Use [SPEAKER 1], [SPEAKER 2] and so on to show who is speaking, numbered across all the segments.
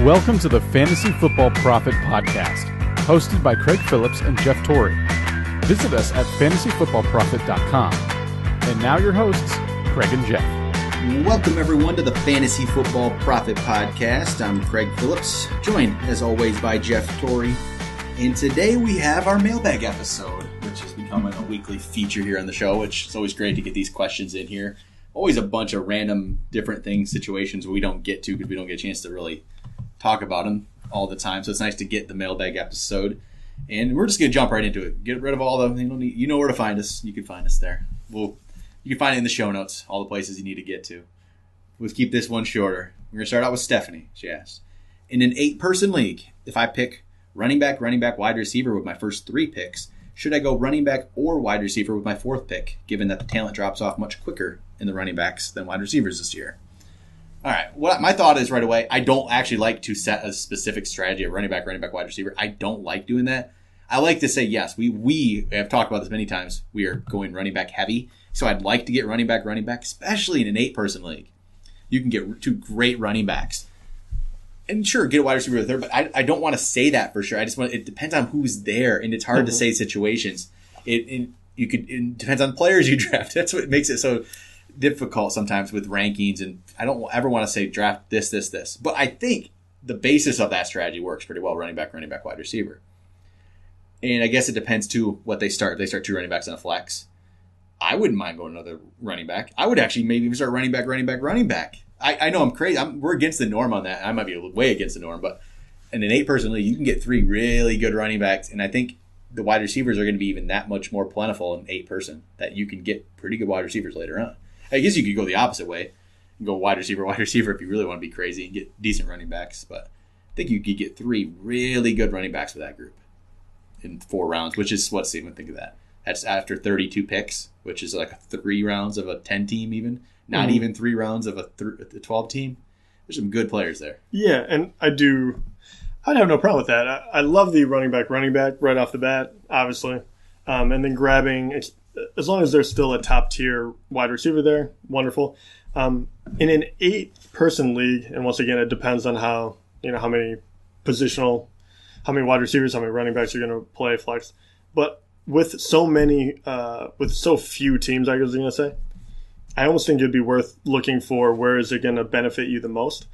[SPEAKER 1] Welcome to the Fantasy Football Profit Podcast, hosted by Craig Phillips and Jeff Torrey. Visit us at fantasyfootballprofit.com. And now your hosts, Craig and Jeff.
[SPEAKER 2] Welcome everyone to the Fantasy Football Profit Podcast. I'm Craig Phillips, joined as always by Jeff Torrey. And today we have our Mailbag episode, which is becoming a weekly feature here on the show, which is always great to get these questions in here. Always a bunch of random different things, situations we don't get to because we don't get a chance to really talk about them all the time. So it's nice to get the Mailbag episode. And we're just going to jump right into it. Get rid of all the, you know where to find us. You can find us there. You can find it in the show notes, all the places you need to get to. We'll keep this one shorter. We're going to start out with Stephanie. She asks, in an 8-person league, if I pick running back, wide receiver with my first 3 picks, should I go running back or wide receiver with my 4th pick, given that the talent drops off much quicker in the running backs than wide receivers this year? All right, what my thought is right away, I don't actually like to set a specific strategy of running back, wide receiver. I don't like doing that. I like to say, yes, we have talked about this many times. We are going running back heavy. So I'd like to get running back, especially in an 8-person league. You can get 2 great running backs. And sure, get a wide receiver there, but I don't want to say that for sure. It depends on who's there, and it's hard to say situations. It depends on players you draft. That's what makes it so difficult sometimes with rankings, and I don't ever want to say draft this. But I think the basis of that strategy works pretty well, running back, wide receiver. And I guess it depends, too, what they start. If they start 2 running backs on a flex, I wouldn't mind going another running back. I would actually maybe even start running back. I know I'm crazy. We're against the norm on that. I might be way against the norm, but in an 8-person league, you can get 3 really good running backs, and I think the wide receivers are going to be even that much more plentiful in 8-person that you can get pretty good wide receivers later on. I guess you could go the opposite way and go wide receiver if you really want to be crazy and get decent running backs, but I think you could get 3 really good running backs with that group in 4 rounds, which is what's even think of that. That's after 32 picks, which is like 3 rounds of a 10 team even. Not even 3 rounds of a 12 team. There's some good players there.
[SPEAKER 3] Yeah, and I'd have no problem with that. I love the running back right off the bat, obviously. And then grabbing, as long as there's still a top tier wide receiver there, wonderful. In an 8-person league, and once again, it depends on how many wide receivers, how many running backs you're going to play flex. But with so few teams, I was going to say, I almost think it'd be worth looking for where is it going to benefit you the most.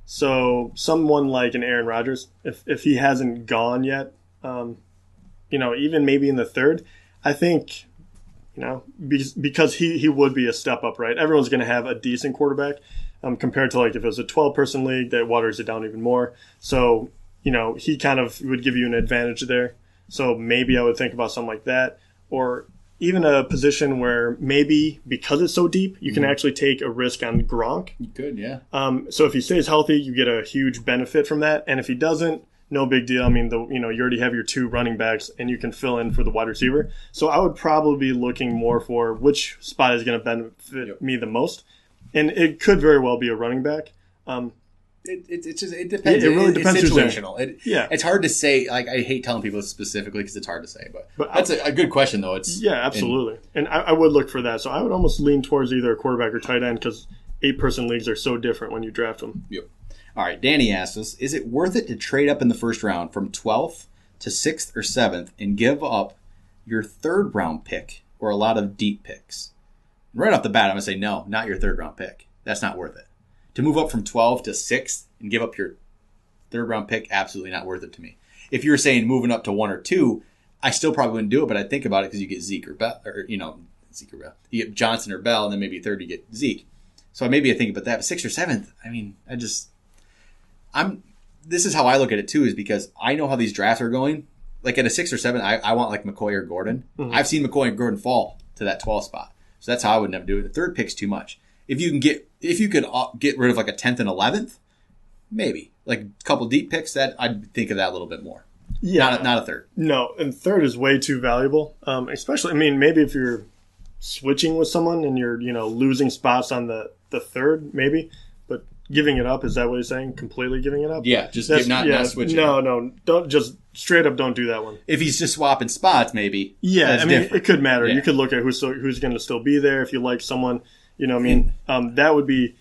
[SPEAKER 3] So someone like an Aaron Rodgers, if he hasn't gone yet, even maybe in the 3rd, I think, because he would be a step up, right? Everyone's going to have a decent quarterback compared to like if it was a 12-person league that waters it down even more. So, he kind of would give you an advantage there. So maybe I would think about something like that, or even a position where maybe because it's so deep, you can actually take a risk on Gronk.
[SPEAKER 2] You could, yeah.
[SPEAKER 3] So if he stays healthy, you get a huge benefit from that. And if he doesn't, no big deal. I mean, you already have your 2 running backs, and you can fill in for the wide receiver. So I would probably be looking more for which spot is going to benefit me the most. And it could very well be a running back.
[SPEAKER 2] It depends.
[SPEAKER 3] It really depends.
[SPEAKER 2] It's situational. It's hard to say. Like, I hate telling people specifically because it's hard to say. But that's a good question, though.
[SPEAKER 3] Absolutely. And I would look for that. So I would almost lean towards either a quarterback or tight end because 8-person leagues are so different when you draft them.
[SPEAKER 2] Yep. All right. Danny asks us, is it worth it to trade up in the first round from 12th to 6th or 7th and give up your 3rd round pick or a lot of deep picks? Right off the bat, I'm going to say no, not your 3rd round pick. That's not worth it. To move up from 12 to 6th and give up your 3rd round pick, absolutely not worth it to me. If you were saying moving up to 1 or 2, I still probably wouldn't do it, but I'd think about it because you get Zeke or Bell, you get Johnson or Bell, and then maybe 3rd you get Zeke. So maybe I think about that. But 6th or 7th, I mean, this is how I look at it too, is because I know how these drafts are going. Like at a 6 or 7, I want like McCoy or Gordon. Mm-hmm. I've seen McCoy and Gordon fall to that 12 spot. So that's how I would never do it. The 3rd pick's too much. If you could get rid of like a 10th and 11th, maybe like a couple deep picks, that I'd think of that a little bit more. Yeah, not a 3rd.
[SPEAKER 3] No, and 3rd is way too valuable. Especially, maybe if you're switching with someone and you're losing spots on the 3rd, maybe. But giving it up, is that what you're saying? Completely giving it up?
[SPEAKER 2] Yeah, not switching.
[SPEAKER 3] No, don't just straight up don't do that one.
[SPEAKER 2] If he's just swapping spots, maybe.
[SPEAKER 3] Yeah, it could matter. Yeah. You could look at who's going to still be there if you like someone. That would be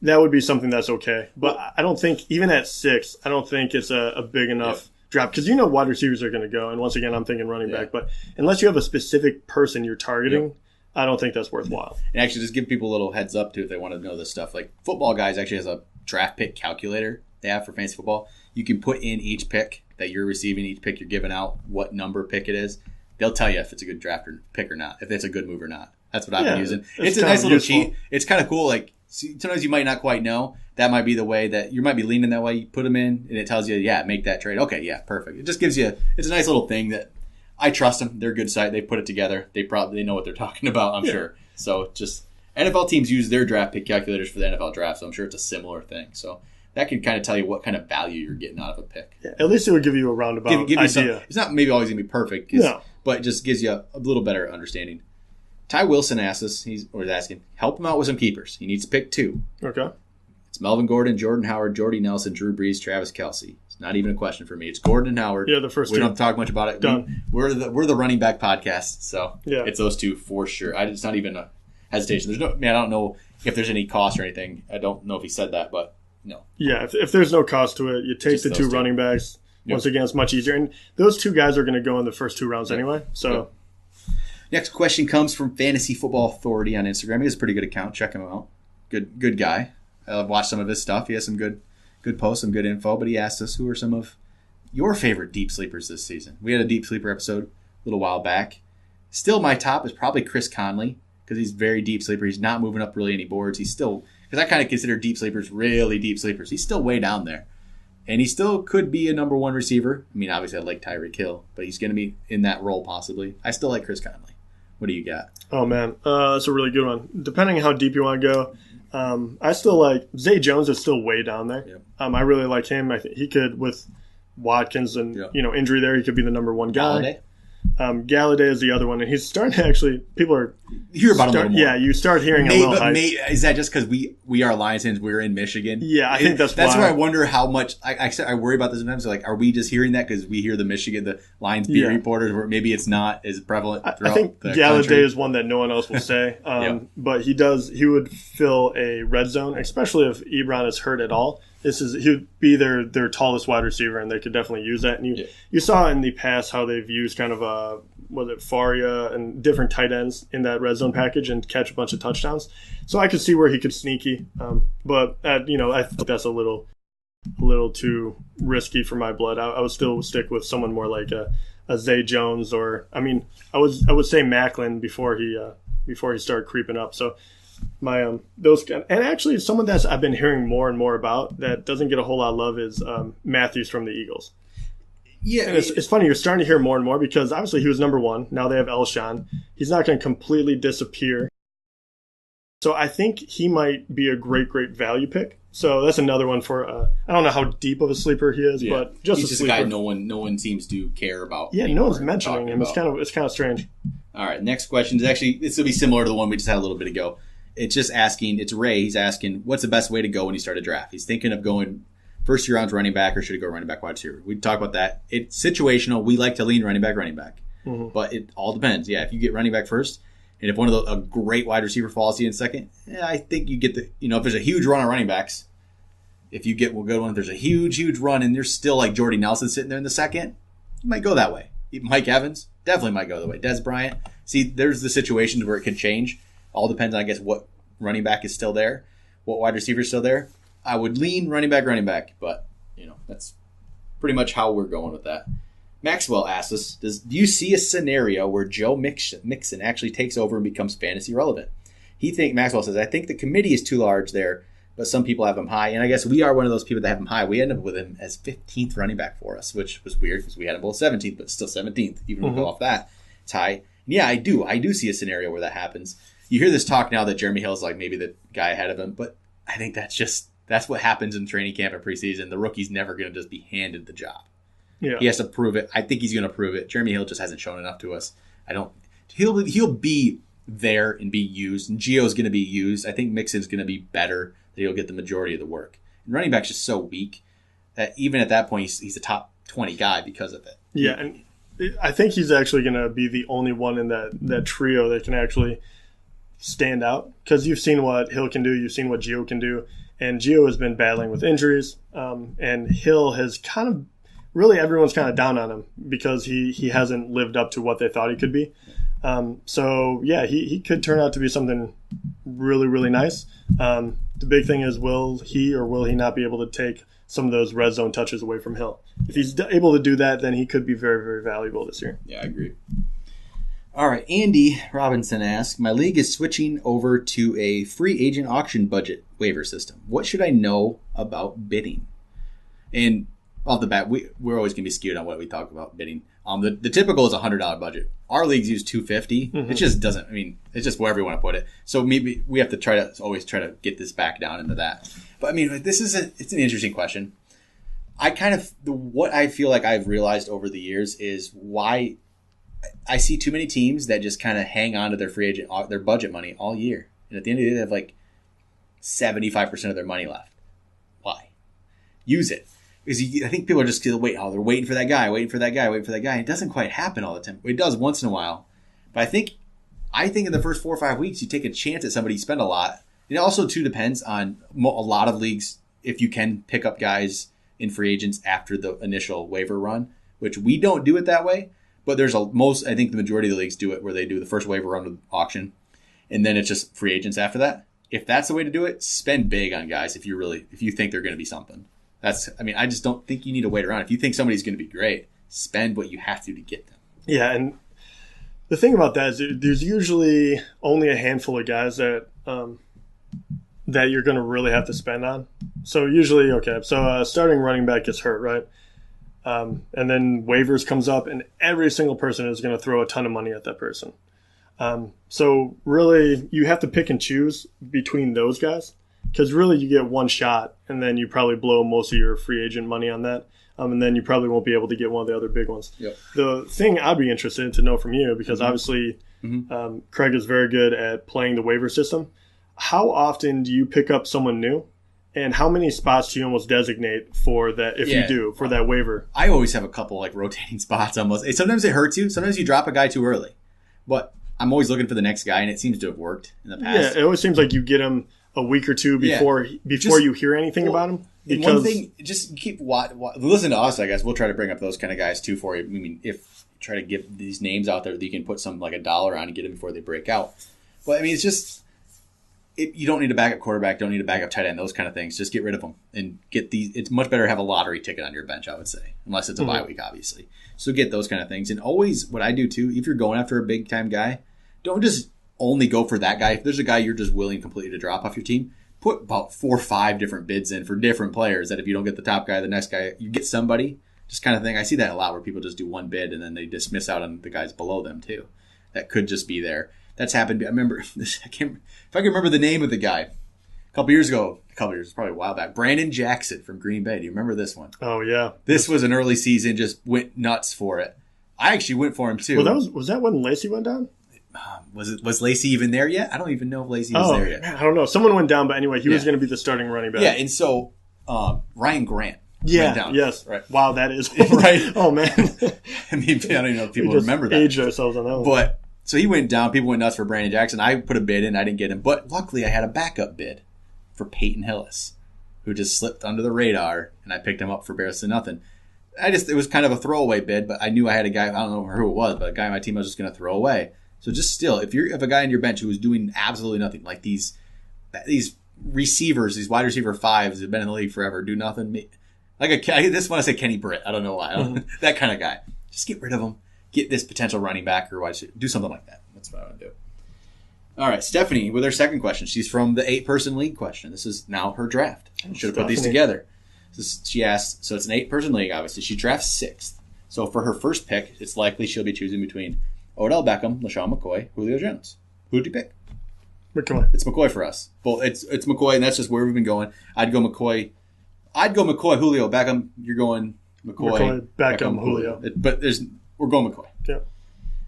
[SPEAKER 3] that would be something that's okay. But I don't think, even at 6, I don't think it's a big enough drop. Because wide receivers are going to go. And once again, I'm thinking running back. But unless you have a specific person you're targeting, I don't think that's worthwhile.
[SPEAKER 2] And actually, just give people a little heads up, too, if they want to know this stuff. Like, Football Guys actually has a draft pick calculator they have for fantasy football. You can put in each pick that you're receiving, each pick you're giving out, what number pick it is. They'll tell you if it's a good draft pick or not, if it's a good move or not. That's what I've been using. It's a nice little cheat. It's kind of cool. Like, sometimes you might not quite know. That might be the way that you might be leaning that way. You put them in, and it tells you, make that trade. Okay, yeah, perfect. It just gives you, it's a nice little thing that I trust them. They're a good site. They put it together. They know what they're talking about, I'm sure. So just NFL teams use their draft pick calculators for the NFL draft, so I'm sure it's a similar thing. So that can kind of tell you what kind of value you're getting out of a pick.
[SPEAKER 3] Yeah, at least it would give you a roundabout idea.
[SPEAKER 2] It's not maybe always going to be perfect, but it just gives you a little better understanding. Ty Wilson asks us, he's asking, help him out with some keepers. He needs to pick 2.
[SPEAKER 3] Okay.
[SPEAKER 2] It's Melvin Gordon, Jordan Howard, Jordy Nelson, Drew Brees, Travis Kelce. It's not even a question for me. It's Gordon and Howard.
[SPEAKER 3] Yeah, the first 2.
[SPEAKER 2] We don't have to talk much about it.
[SPEAKER 3] Done.
[SPEAKER 2] We're the running back podcast, so it's those 2 for sure. It's not even a hesitation. I don't know if there's any cost or anything. I don't know if he said that, but no.
[SPEAKER 3] Yeah, if there's no cost to it, you take the 2 running backs. Once again, it's much easier. And those 2 guys are going to go in the first 2 rounds anyway. So,
[SPEAKER 2] next question comes from Fantasy Football Authority on Instagram. He has a pretty good account. Check him out. Good guy. I've watched some of his stuff. He has some good posts, some good info. But he asked us, who are some of your favorite deep sleepers this season? We had a deep sleeper episode a little while back. Still, my top is probably Chris Conley because he's very deep sleeper. He's not moving up really any boards. He's still, because I kind of consider deep sleepers really deep sleepers. He's still way down there. And he still could be a number 1 receiver. I mean, obviously I like Tyreek Hill, but he's going to be in that role possibly. I still like Chris Conley. What do you got?
[SPEAKER 3] Oh, man. That's a really good one. Depending on how deep you want to go, I still like Zay Jones is still way down there.
[SPEAKER 2] Yep.
[SPEAKER 3] I really like him. I think he could, with Watkins and injury there, he could be the number 1 guy. Galladay is the other one, and he's starting to actually. People are
[SPEAKER 2] hear about him a little more.
[SPEAKER 3] Yeah, you start hearing a little hype.
[SPEAKER 2] Is that just because we are Lions fans? We're in Michigan.
[SPEAKER 3] Yeah, I think that's
[SPEAKER 2] where I wonder how much. I worry about this sometimes. Like, are we just hearing that because we hear the Lions beat reporters, where maybe it's not as prevalent throughout
[SPEAKER 3] I think
[SPEAKER 2] the
[SPEAKER 3] Galladay
[SPEAKER 2] country?
[SPEAKER 3] is one that no one else will say. But he would fill a red zone, especially if Ebron is hurt at all. He would be their tallest wide receiver, and they could definitely use that. And you saw in the past how they've used kind of Faria and different tight ends in that red zone package and catch a bunch of touchdowns. So I could see where he could sneaky, but I think that's a little too risky for my blood. I would still stick with someone more like a Zay Jones, or I would say Macklin before he started creeping up. So. And actually someone that I've been hearing more and more about that doesn't get a whole lot of love is Matthews from the Eagles. Yeah, and it's funny, you're starting to hear more and more because obviously he was number 1. Now they have Elshon. He's not going to completely disappear. So I think he might be a great value pick. So that's another one for I don't know how deep of a sleeper he is, but
[SPEAKER 2] he's just a guy no one seems to care about.
[SPEAKER 3] Yeah, no one's mentioning him. It's kind of strange.
[SPEAKER 2] All right, next question is actually this will be similar to the one we just had a little bit ago. It's just asking, it's Ray, he's asking, what's the best way to go when you start a draft? He's thinking of going first year rounds running back, or should he go running back, wide receiver? We talk about that. It's situational. We like to lean running back. Mm-hmm. But it all depends. Yeah, if you get running back first, and if a great wide receiver falls to you in second, I think you get if there's a huge run on running backs, if you get a good one, if there's a huge run and there's still like Jordy Nelson sitting there in the second, you might go that way. Mike Evans definitely might go that way. Des Bryant. See, there's the situations where it can change. All depends on, I guess, what running back is still there, what wide receiver is still there. I would lean running back, but that's pretty much how we're going with that. Maxwell asks us, do you see a scenario where Joe Mixon actually takes over and becomes fantasy relevant? Maxwell says, I think the committee is too large there, but some people have him high, and I guess we are one of those people that have him high. We ended up with him as 15th running back for us, which was weird because we had him both 17th, but still 17th, even if we go off that. It's high. Yeah, I do see a scenario where that happens. You hear this talk now that Jeremy Hill's like maybe the guy ahead of him, but I think that's what happens in training camp and preseason. The rookie's never going to just be handed the job. Yeah. He has to prove it. I think he's going to prove it. Jeremy Hill just hasn't shown enough to us. He'll be there and be used, and Gio's going to be used. I think Mixon's going to be better, that he'll get the majority of the work. And running back's just so weak that even at that point, he's a top 20 guy because of it.
[SPEAKER 3] Yeah, and I think he's actually going to be the only one in that trio that can actually stand out, because you've seen what Hill can do, you've seen what Gio can do, And Gio has been battling with injuries, and Hill has kind of really everyone's kind of down on him because he hasn't lived up to what they thought he could be. So yeah, he could turn out to be something really, really nice. The big thing is, will he or will he not be able to take some of those red zone touches away from Hill? If he's able to do that, then he could be very, very valuable this year.
[SPEAKER 2] Yeah, I agree. All right, Andy Robinson asks, my league is switching over to a free agent auction budget waiver system. What should I know about bidding? And off the bat, we're always going to be skewed on what we talk about bidding. The typical is a $100 budget. Our leagues use $250. Mm-hmm. It just doesn't. I mean, it's just wherever you want to put it. So maybe we have to always try to get this back down into that. But I mean, it's an interesting question. What I feel like I've realized over the years is why I see too many teams that just kind of hang on to their free agent, their budget money all year, and at the end of the day, they have like 75% of their money left. Why? Use it. Because I think people are just going to wait. Oh, they're waiting for that guy, waiting for that guy, waiting for that guy. It doesn't quite happen all the time. It does once in a while. But I think in the first 4 or 5 weeks, you take a chance at somebody, you spend a lot. It also, too, depends on a lot of leagues if you can pick up guys in free agents after the initial waiver run, which we don't do it that way. But I think the majority of the leagues do it where they do the first waiver run with auction, and then it's just free agents after that. If that's the way to do it, spend big on guys if you think they're going to be something. I just don't think you need to wait around. If you think somebody's going to be great, spend what you have to get them.
[SPEAKER 3] Yeah, and the thing about that is there's usually only a handful of guys that you're going to really have to spend on. So usually, starting running back gets hurt, right? And then waivers comes up, and every single person is going to throw a ton of money at that person. So really, you have to pick and choose between those guys, because really you get one shot, and then you probably blow most of your free agent money on that, and then you probably won't be able to get one of the other big ones.
[SPEAKER 2] Yep.
[SPEAKER 3] The thing I'd be interested to know from you, because obviously Craig is very good at playing the waiver system, how often do you pick up someone new? And how many spots do you almost designate for that, if you do, for that waiver?
[SPEAKER 2] I always have a couple like rotating spots almost. Sometimes it hurts you. Sometimes you drop a guy too early. But I'm always looking for the next guy, and it seems to have worked in the past.
[SPEAKER 3] Yeah, it always seems like you get him a week or two before you hear anything about him.
[SPEAKER 2] Because one thing, just keep listen to us, I guess. We'll try to bring up those kind of guys too for you. I mean, if try to get these names out there that you can put some like $1 on and get them before they break out. But I mean, it's just... you don't need a backup quarterback, don't need a backup tight end, those kind of things. Just get rid of them and get these. It's much better to have a lottery ticket on your bench, I would say, unless it's a bye week, obviously. So get those kind of things. And always, what I do too, if you're going after a big time guy, don't just only go for that guy. If there's a guy you're just willing completely to drop off your team, put about 4 or 5 different bids in for different players. That if you don't get the top guy, the next guy, you get somebody. Just kind of thing. I see that a lot where people just do one bid and then they just miss out on the guys below them too. That could just be there. That's happened. I remember this. If I can remember the name of the guy, probably a while back. Brandon Jackson from Green Bay. Do you remember this one?
[SPEAKER 3] Oh yeah.
[SPEAKER 2] This was an early season. Just went nuts for it. I actually went for him too.
[SPEAKER 3] Well, was that when Lacey went down?
[SPEAKER 2] Was Lacey even there yet? I don't even know if Lacey was there yet.
[SPEAKER 3] Man, I don't know. Someone went down, but anyway, he was going to be the starting running back.
[SPEAKER 2] Yeah, and so Ryan Grant.
[SPEAKER 3] Yeah.
[SPEAKER 2] Down.
[SPEAKER 3] Yes.
[SPEAKER 2] Right.
[SPEAKER 3] Wow, that is
[SPEAKER 2] right.
[SPEAKER 3] Oh man.
[SPEAKER 2] I mean, I don't even know if people remember that.
[SPEAKER 3] Aged ourselves on that one.
[SPEAKER 2] But so he went down. People went nuts for Brandon Jackson. I put a bid in. I didn't get him, but luckily I had a backup bid for Peyton Hillis, who just slipped under the radar, and I picked him up for barely nothing. It was kind of a throwaway bid, but I knew I had a guy. I don't know who it was, but a guy on my team I was just going to throw away. So just still, if a guy on your bench who is doing absolutely nothing, like these receivers, these wide receiver 5s have been in the league forever, do nothing. I just want to say Kenny Britt. I don't know why. That kind of guy. Just get rid of him. Get this potential running back or do something like that. That's what I want to do. All right, Stephanie with her second question. She's from the 8-person league question. This is now her draft. Should have put these together. She asked, so it's an 8-person league, obviously. She drafts 6th. So for her first pick, it's likely she'll be choosing between Odell Beckham, LaShawn McCoy, Julio Jones. Who did you pick?
[SPEAKER 3] McCoy.
[SPEAKER 2] It's McCoy for us. Well, it's McCoy, and that's just where we've been going. I'd go McCoy, Julio, Beckham. You're going McCoy,
[SPEAKER 3] Beckham, Julio.
[SPEAKER 2] But we're going McCoy.
[SPEAKER 3] Yeah.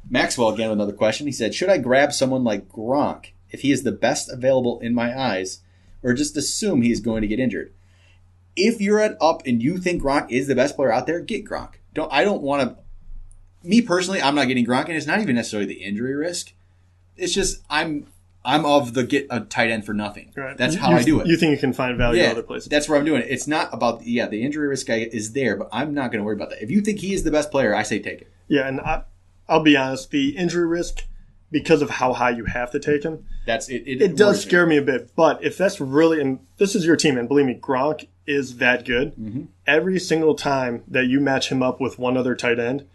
[SPEAKER 2] Maxwell, again, with another question. He said, should I grab someone like Gronk if he is the best available in my eyes, or just assume he is going to get injured? If you're up and you think Gronk is the best player out there, get Gronk. I don't want to... Me personally, I'm not getting Gronk, and it's not even necessarily the injury risk. It's just I'm I'm of the get a tight end for nothing.
[SPEAKER 3] Right.
[SPEAKER 2] That's how I do it.
[SPEAKER 3] You think you can find value in other places.
[SPEAKER 2] That's where I'm doing it. It's not about, the injury risk is there, but I'm not going to worry about that. If you think he is the best player, I say take it.
[SPEAKER 3] Yeah, and I'll be honest, the injury risk, because of how high you have to take him, it does scare me a bit. But if that's really, and this is your team, and believe me, Gronk is that good. Mm-hmm. Every single time that you match him up with one other tight end,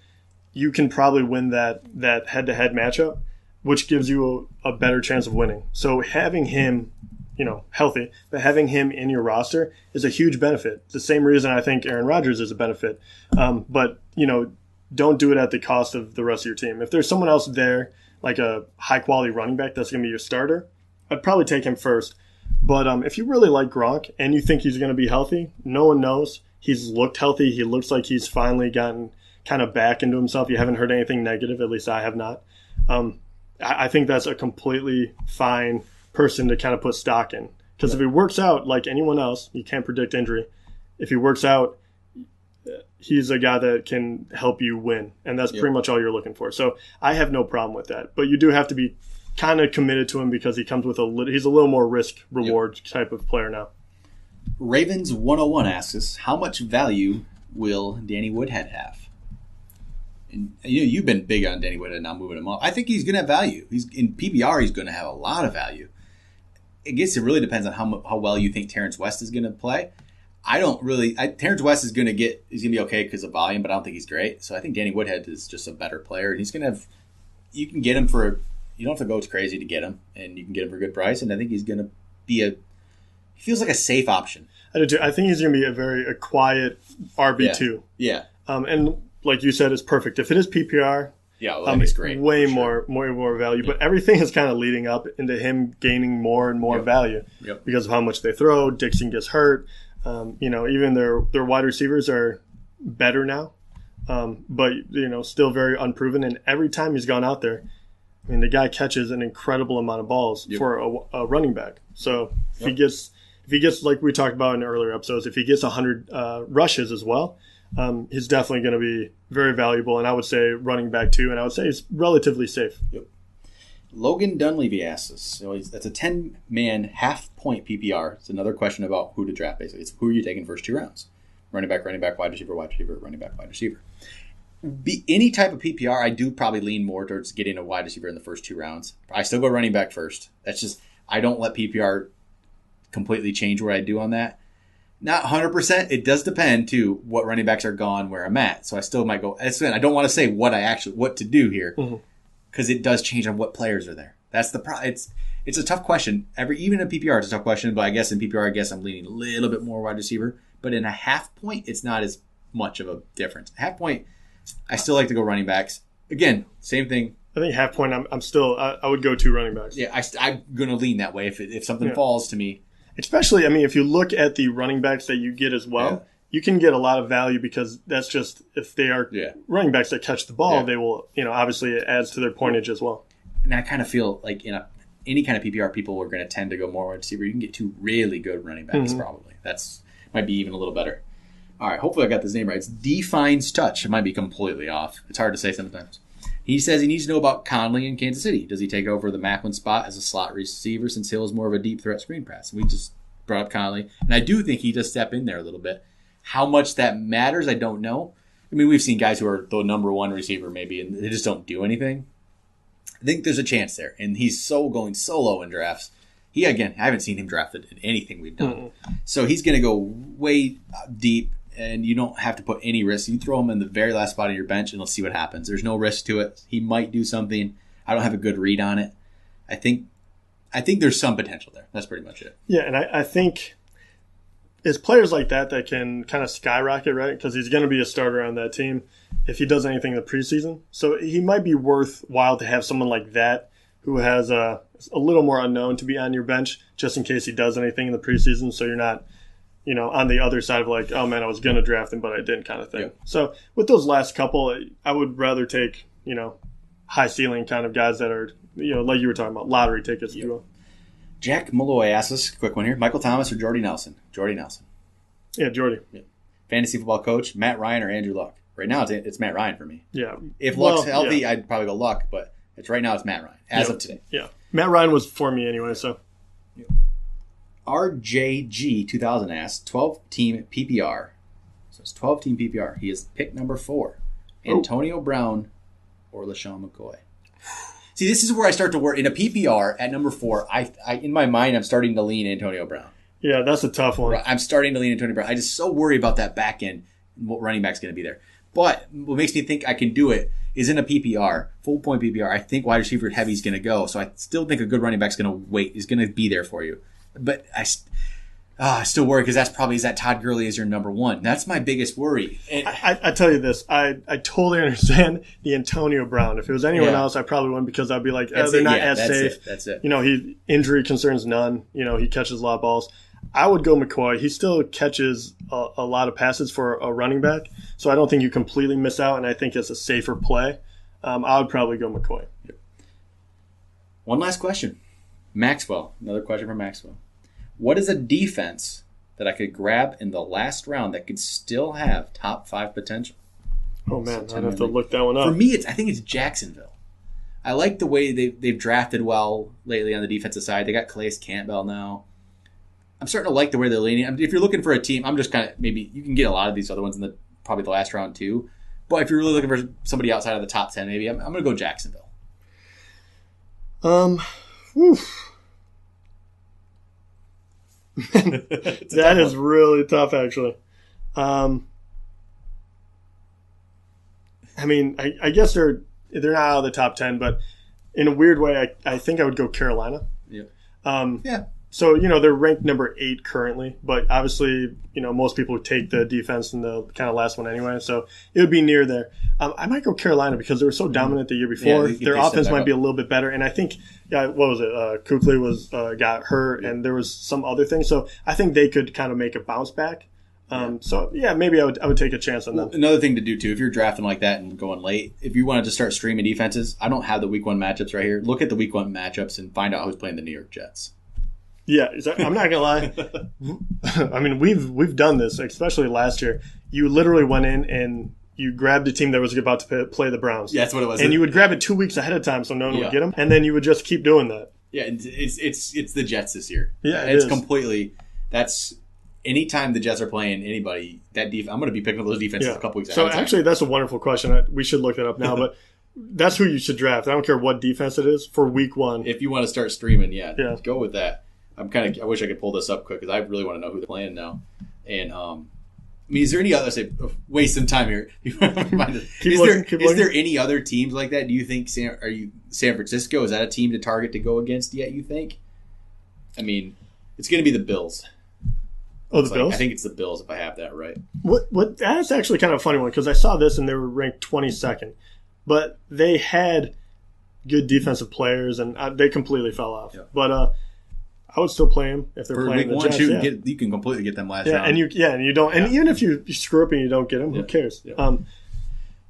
[SPEAKER 3] you can probably win that head-to-head matchup, which gives you a better chance of winning. So having him, healthy, but having him in your roster is a huge benefit. It's the same reason I think Aaron Rodgers is a benefit. But don't do it at the cost of the rest of your team. If there's someone else there, like a high-quality running back that's going to be your starter, I'd probably take him first. But if you really like Gronk and you think he's going to be healthy, no one knows. He's looked healthy. He looks like he's finally gotten kind of back into himself. You haven't heard anything negative, at least I have not. I think that's a completely fine person to kind of put stock in. Because if he works out like anyone else, you can't predict injury. If he works out, he's a guy that can help you win. And that's pretty much all you're looking for. So I have no problem with that. But you do have to be kind of committed to him because he comes with he's a little more risk-reward type of player now.
[SPEAKER 2] Ravens 101 asks us, how much value will Danny Woodhead have? And you've been big on Danny Woodhead now moving him up. I think he's going to have value. He's in PPR. He's going to have a lot of value. I guess it really depends on how well you think Terrence West is going to play. Terrence West is going to be okay because of volume, but I don't think he's great. So I think Danny Woodhead is just a better player, and he's going to have. You can get him you don't have to go crazy to get him, and you can get him for a good price. And I think he's going to be he feels like a safe option.
[SPEAKER 3] I do too. I think he's going to be a quiet RB2.
[SPEAKER 2] Yeah.
[SPEAKER 3] And like you said, it's perfect. If it is PPR,
[SPEAKER 2] it's great.
[SPEAKER 3] Way more value. But everything is kind of leading up into him gaining more and more value because of how much they throw. Dixon gets hurt. Even their wide receivers are better now, but still very unproven. And every time he's gone out there, the guy catches an incredible amount of balls for a running back. So if he gets like we talked about in earlier episodes, if he gets 100 rushes as well. He's definitely going to be very valuable, and I would say running back too, and I would say he's relatively safe.
[SPEAKER 2] Yep. Logan Dunleavy asks us, that's a 10-man half-point PPR. It's another question about who to draft, basically. It's who are you taking first 2 rounds? Running back, wide receiver, running back, wide receiver. Any type of PPR, I do probably lean more towards getting a wide receiver in the first 2 rounds. I still go running back first. That's just, I don't let PPR completely change where I do on that. Not 100%. It does depend, too, what running backs are gone, where I'm at. So I still might go. I don't want to say what to do here because it does change on what players are there. That's the problem. It's a tough question. Even in PPR, it's a tough question. But I guess in PPR, I'm leaning a little bit more wide receiver. But in a half point, it's not as much of a difference. Half point, I still like to go running backs. Again, same thing.
[SPEAKER 3] I think half point, I would go 2 running backs.
[SPEAKER 2] Yeah, I'm going to lean that way if something falls to me.
[SPEAKER 3] Especially, if you look at the running backs that you get as well, you can get a lot of value because that's just, if they are running backs that catch the ball, they will, obviously it adds to their pointage as well.
[SPEAKER 2] And I kind of feel like in any kind of PPR, people are going to tend to go more wide receiver. You can get 2 really good running backs probably. That's might be even a little better. All right, hopefully I got this name right. It's Defines Touch. It might be completely off. It's hard to say sometimes. He says he needs to know about Conley in Kansas City. Does he take over the Macklin spot as a slot receiver since Hill is more of a deep threat screen pass? We just brought up Conley. And I do think he does step in there a little bit. How much that matters, I don't know. We've seen guys who are the number 1 receiver maybe, and they just don't do anything. I think there's a chance there. And he's going so low in drafts. I haven't seen him drafted in anything we've done. So he's going to go way deep. And you don't have to put any risk. You throw him in the very last spot of your bench, and let's see what happens. There's no risk to it. He might do something. I don't have a good read on it. I think there's some potential there. That's pretty much it.
[SPEAKER 3] Yeah, and I think it's players like that can kind of skyrocket, right? Because he's going to be a starter on that team if he does anything in the preseason. So he might be worthwhile to have someone like that who has a little more unknown to be on your bench just in case he does anything in the preseason, so you're not on the other side of like, oh man, I was going to draft him, but I didn't kind of thing. Yeah. So with those last couple, I would rather take, high ceiling kind of guys that are, like you were talking about, lottery tickets. Yeah.
[SPEAKER 2] Jack Malloy asks us, quick one here, Michael Thomas or Jordy Nelson? Jordy Nelson.
[SPEAKER 3] Yeah, Jordy. Yeah.
[SPEAKER 2] Fantasy football coach, Matt Ryan or Andrew Luck? Right now it's Matt Ryan for me.
[SPEAKER 3] Yeah.
[SPEAKER 2] If Luck's healthy, I'd probably go Luck, but Right now it's Matt Ryan, as of today.
[SPEAKER 3] Yeah. Matt Ryan was for me anyway, so.
[SPEAKER 2] RJG 2000 asks, 12-team PPR. So it's 12-team PPR. He is pick number 4. Antonio Brown or LaShawn McCoy. See, this is where I start to work. In a PPR at number 4, I in my mind, I'm starting to lean Antonio Brown.
[SPEAKER 3] Yeah, that's a tough one.
[SPEAKER 2] I'm starting to lean Antonio Brown. I just so worry about that back end and what running back's going to be there. But what makes me think I can do it is in a PPR, full point PPR, I think wide receiver heavy is going to go. So I still think a good running back's going to wait, is going to be there for you. But I still worry because is that Todd Gurley is your number 1. That's my biggest worry.
[SPEAKER 3] I tell you this, I totally understand the Antonio Brown. If it was anyone else, I probably wouldn't, because I'd be like, they're not as safe.
[SPEAKER 2] That's it.
[SPEAKER 3] He injury concerns none. He catches a lot of balls. I would go McCoy. He still catches a lot of passes for a running back, so I don't think you completely miss out, and I think it's a safer play. I would probably go McCoy.
[SPEAKER 2] One last question. Maxwell. Another question from Maxwell. What is a defense that I could grab in the last round that could still have top 5 potential?
[SPEAKER 3] Oh, man, I'd have to look that one up.
[SPEAKER 2] For me, I think it's Jacksonville. I like the way they've drafted well lately on the defensive side. They got Calais Campbell now. I'm starting to like the way they're leaning. If you're looking for a team, I'm just kind of, maybe you can get a lot of these other ones in probably the last round too. But if you're really looking for somebody outside of the top 10, maybe I'm going to go Jacksonville.
[SPEAKER 3] That is really tough, actually. I guess they're not out of the top 10, but in a weird way, I think I would go Carolina.
[SPEAKER 2] Yeah.
[SPEAKER 3] So, they're ranked number 8 currently, but obviously, most people would take the defense in the kind of last one anyway, so it would be near there. I might go Carolina because they were so dominant the year before. Their offense might be a little bit better, and I think, what was it? Kuechly got hurt, and there was some other thing, so I think they could kind of make a bounce back. Maybe I would take a chance on them.
[SPEAKER 2] Another thing to do, too, if you're drafting like that and going late, if you wanted to start streaming defenses, I don't have the week 1 matchups right here. Look at the week 1 matchups and find out who's playing the New York Jets.
[SPEAKER 3] Yeah, I'm not gonna lie. We've done this, especially last year. You literally went in and you grabbed a team that was about to play the Browns.
[SPEAKER 2] Yeah, that's what it was.
[SPEAKER 3] And you would grab it 2 weeks ahead of time so no one would get them, and then you would just keep doing that.
[SPEAKER 2] Yeah, it's the Jets this year.
[SPEAKER 3] Yeah,
[SPEAKER 2] it's completely. That's anytime the Jets are playing anybody, I'm going to be picking up those defenses a couple weeks ahead.
[SPEAKER 3] So actually, that's a wonderful question. We should look that up now, but. That's who you should draft. I don't care what defense it is for week 1.
[SPEAKER 2] If you want to start streaming, go with that. I wish I could pull this up quick because I really want to know who they're playing now. And is there any other? Waste some time here. Is there any other teams like that? Do you think San Francisco, is that a team to target to go against yet? You think? It's going to be the Bills.
[SPEAKER 3] Oh, the Bills?
[SPEAKER 2] I think it's the Bills if I have that right.
[SPEAKER 3] What? That's actually kind of a funny one because I saw this and they were ranked 22nd, but they had good defensive players and they completely fell off. Yeah. But I would still play them if they're playing the Jets.
[SPEAKER 2] You can completely get them last round.
[SPEAKER 3] And you don't. And even if you screw up and you don't get them, who cares?
[SPEAKER 2] Yeah.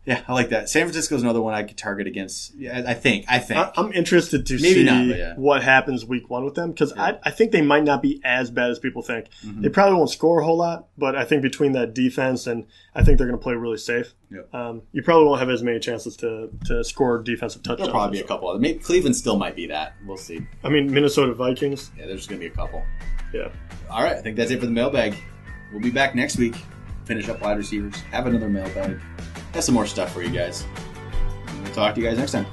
[SPEAKER 2] I like that. San Francisco is another one I could target against. Yeah, I think.
[SPEAKER 3] I'm interested to see what happens week 1 with them because I think they might not be as bad as people think. Mm-hmm. They probably won't score a whole lot, but I think between that defense and I think they're going to play really safe. Yeah. You probably won't have as many chances to score defensive touchdowns.
[SPEAKER 2] There'll probably be a couple other. Maybe Cleveland still might be that. We'll see.
[SPEAKER 3] Minnesota Vikings.
[SPEAKER 2] Yeah, there's going to be a couple.
[SPEAKER 3] Yeah.
[SPEAKER 2] All right, I think that's it for the mailbag. We'll be back next week. Finish up wide receivers. Have another mailbag. Have some more stuff for you guys. We'll talk to you guys next time.